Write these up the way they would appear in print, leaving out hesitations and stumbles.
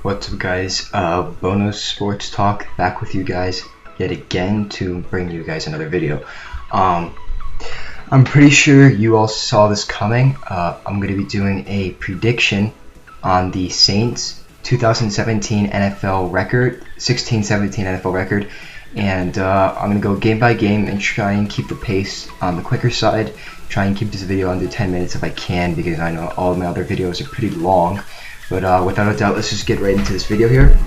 What's up, guys? Bono Sports Talk back with you guys yet again to bring you guys another video. I'm pretty sure you all saw this coming. I'm going to be doing a prediction on the Saints 2017 NFL record, 16-17 NFL record, and I'm going to go game by game and try and keep the pace on the quicker side. Try and keep this video under 10 minutes if I can, because I know all of my other videos are pretty long. But without a doubt, let's just get right into this video here.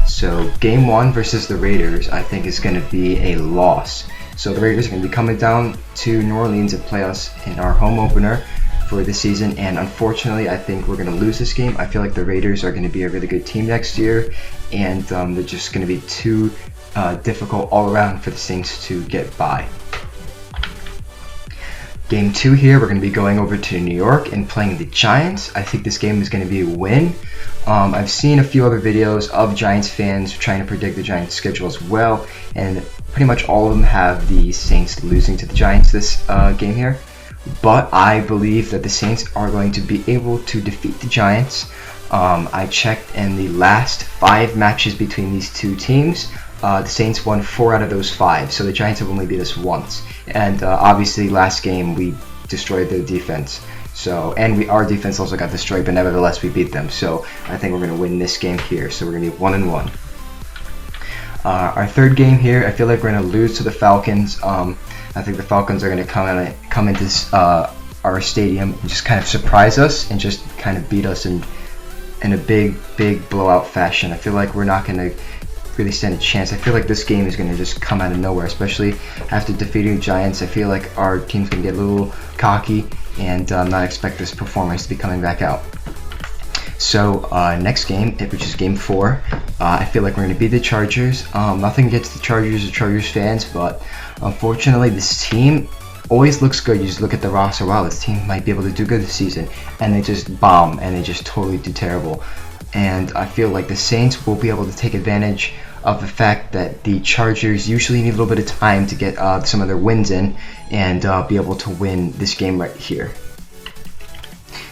So game 1 versus the Raiders, I think is going to be a loss. So the Raiders are going to be coming down to New Orleans and play us in our home opener for this season, and unfortunately I think we're going to lose this game. I feel like the Raiders are going to be a really good team next year, and they're just going to be too difficult all around for the Saints to get by. Game 2 here, we're going to be going over to New York and playing the Giants. I think this game is going to be a win. I've seen a few other videos of Giants fans trying to predict the Giants schedule as well, and pretty much all of them have the Saints losing to the Giants this game here. But I believe that the Saints are going to be able to defeat the Giants. I checked in the last 5 matches between these two teams. The Saints won 4 out of those 5, so the Giants have only beat us once. And obviously last game we destroyed their defense. And our defense also got destroyed, but nevertheless we beat them. So I think we're going to win this game here. So we're going to be 1-1. Our third game here, I feel like we're going to lose to the Falcons. I think the Falcons are going to come into our stadium and just kind of surprise us and just kind of beat us in a big blowout fashion. I feel like we're not going to really stand a chance. I feel like this game is going to just come out of nowhere, especially after defeating the Giants. I feel like our team's going to get a little cocky and not expect this performance to be coming back out. So next game, which is game 4, I feel like we're going to beat the Chargers. Nothing against the Chargers or Chargers fans, but unfortunately this team always looks good. You just look at the roster, wow, this team might be able to do good this season, and they just bomb and they just totally do terrible. And I feel like the Saints will be able to take advantage of the fact that the Chargers usually need a little bit of time to get some of their wins in and be able to win this game right here.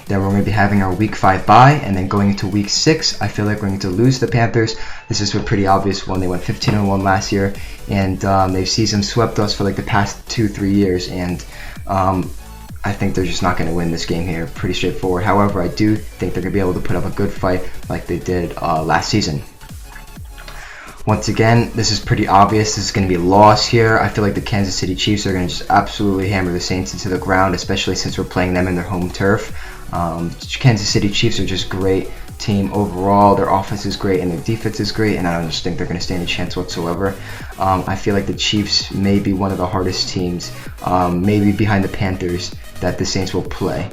Then we're going to be having our week 5 bye, and then going into week 6, I feel like we're going to lose the Panthers. This is a pretty obvious one. They went 15-1 last year, and they've season swept us for like the past 2-3 years, and I think they're just not going to win this game here. Pretty straightforward. However, I do think they're going to be able to put up a good fight like they did last season. Once again, this is pretty obvious. This is going to be a loss here. I feel like the Kansas City Chiefs are going to just absolutely hammer the Saints into the ground, especially since we're playing them in their home turf. Kansas City Chiefs are just great team overall. Their offense is great and their defense is great, and I don't just think they're going to stand a chance whatsoever. I feel like the Chiefs may be one of the hardest teams, maybe behind the Panthers, that the Saints will play.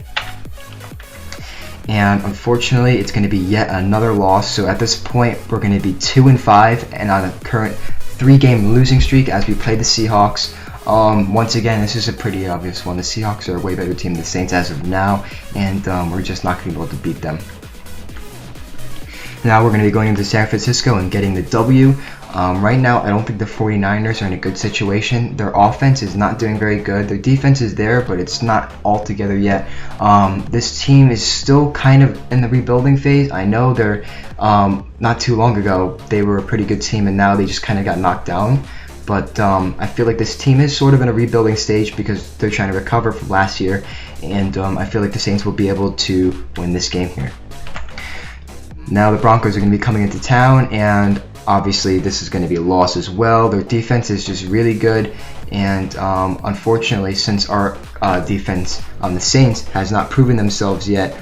And unfortunately, it's going to be yet another loss. So at this point, we're going to be 2-5 and on a current 3-game losing streak as we play the Seahawks. Once again, this is a pretty obvious one. The Seahawks are a way better team than the Saints as of now, and we're just not going to be able to beat them. Now we're going to be going into San Francisco and getting the W. Right now, I don't think the 49ers are in a good situation. Their offense is not doing very good. Their defense is there, but it's not all together yet. This team is still kind of in the rebuilding phase. I know they're not too long ago, they were a pretty good team, and now they just kind of got knocked down. But I feel like this team is sort of in a rebuilding stage because they're trying to recover from last year, and I feel like the Saints will be able to win this game here. Now the Broncos are going to be coming into town, and obviously this is going to be a loss as well. Their defense is just really good, and unfortunately, since our defense on the Saints has not proven themselves yet,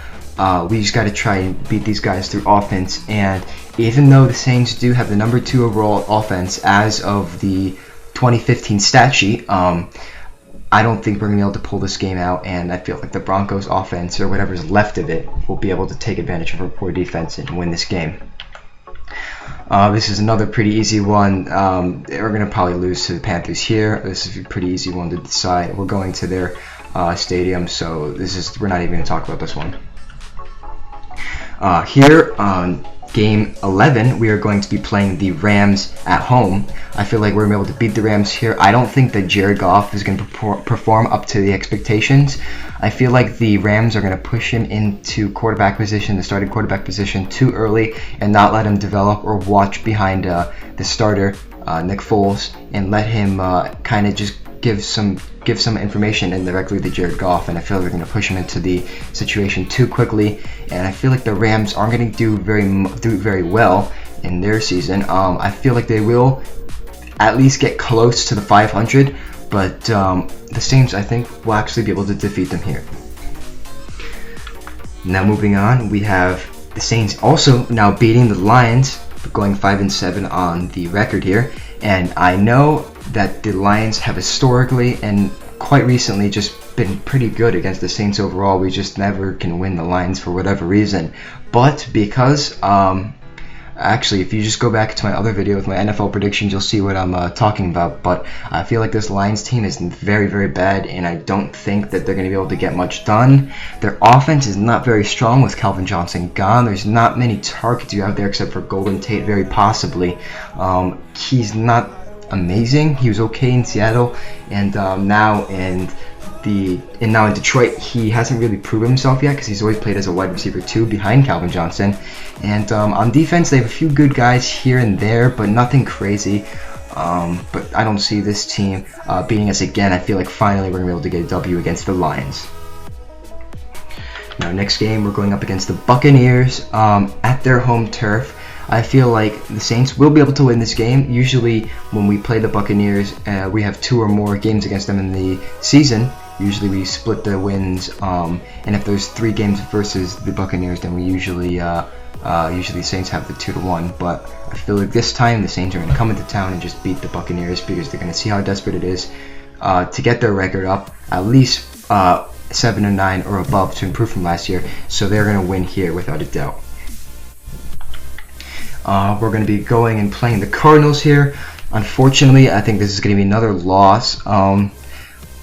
we just got to try and beat these guys through offense. And even though the Saints do have the number 2 overall offense as of the 2015 stat sheet, I don't think we're going to be able to pull this game out, and I feel like the Broncos offense, or whatever's left of it, will be able to take advantage of our poor defense and win this game. This is another pretty easy one. We're going to probably lose to the Panthers here. This is a pretty easy one to decide. We're going to their stadium, so we're not even going to talk about this one. Here, Game 11, we are going to be playing the Rams at home. I feel like we're going to be able to beat the Rams here. I don't think that Jared Goff is going to perform up to the expectations. I feel like the Rams are going to push him into quarterback position, the starting quarterback position, too early and not let him develop or watch behind the starter, Nick Foles, and let him kind of just give some information indirectly to Jared Goff, and I feel like they're going to push him into the situation too quickly, and I feel like the Rams aren't going to do very well in their season. I feel like they will at least get close to the 500, but the Saints, I think, will actually be able to defeat them here. Now moving on, we have the Saints also now beating the Lions, going 5-7 on the record here, and I know that the Lions have historically and quite recently just been pretty good against the Saints overall. We just never can win the Lions for whatever reason. But because, actually, if you just go back to my other video with my NFL predictions, you'll see what I'm talking about. But I feel like this Lions team is very, very bad, and I don't think that they're going to be able to get much done. Their offense is not very strong with Calvin Johnson gone. There's not many targets out there except for Golden Tate, very possibly. He's not amazing. He was okay in Seattle, and now in Detroit, he hasn't really proven himself yet because he's always played as a wide receiver 2 behind Calvin Johnson. And on defense, they have a few good guys here and there, but nothing crazy. But I don't see this team beating us again. I feel like finally we're gonna be able to get a W against the Lions. Now, next game, we're going up against the Buccaneers at their home turf. I feel like the Saints will be able to win this game. Usually when we play the Buccaneers, we have 2 or more games against them in the season. Usually we split the wins, and if there's 3 games versus the Buccaneers, then we usually the Saints have the 2-1. But I feel like this time the Saints are going to come into town and just beat the Buccaneers because they're going to see how desperate it is to get their record up at least 7-9 or above to improve from last year. So they're going to win here without a doubt. We're going to be going and playing the Cardinals here. Unfortunately, I think this is going to be another loss.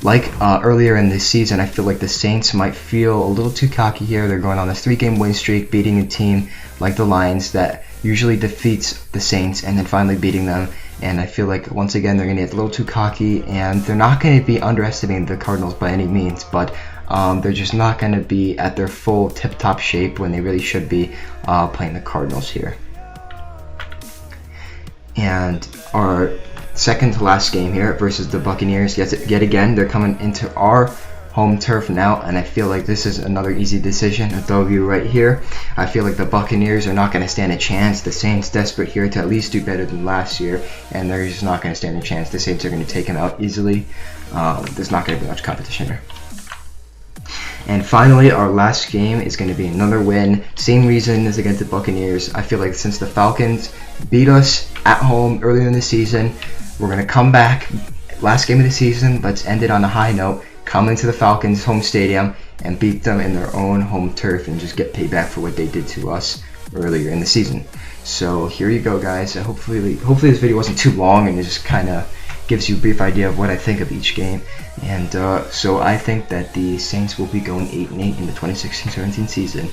Like earlier in this season, I feel like the Saints might feel a little too cocky here. They're going on this 3-game win streak, beating a team like the Lions that usually defeats the Saints and then finally beating them. And I feel like once again they're going to get a little too cocky, and they're not going to be underestimating the Cardinals by any means, but they're just not going to be at their full tip-top shape when they really should be playing the Cardinals here. And our second to last game here versus the Buccaneers, yet again they're coming into our home turf now, and I feel like this is another easy decision, a W right here. I feel like the Buccaneers are not going to stand a chance. The Saints desperate here to at least do better than last year, and they're just not going to stand a chance. The Saints are going to take them out easily. There's not going to be much competition here. And finally, our last game is going to be another win. Same reason as against the Buccaneers. I feel like since the Falcons beat us at home earlier in the season, we're going to come back. Last game of the season, let's end it on a high note. Come into the Falcons' home stadium and beat them in their own home turf and just get payback for what they did to us earlier in the season. So here you go, guys. Hopefully this video wasn't too long and it just kind of gives you a brief idea of what I think of each game. And so I think that the Saints will be going 8-8 in the 2016-17 season.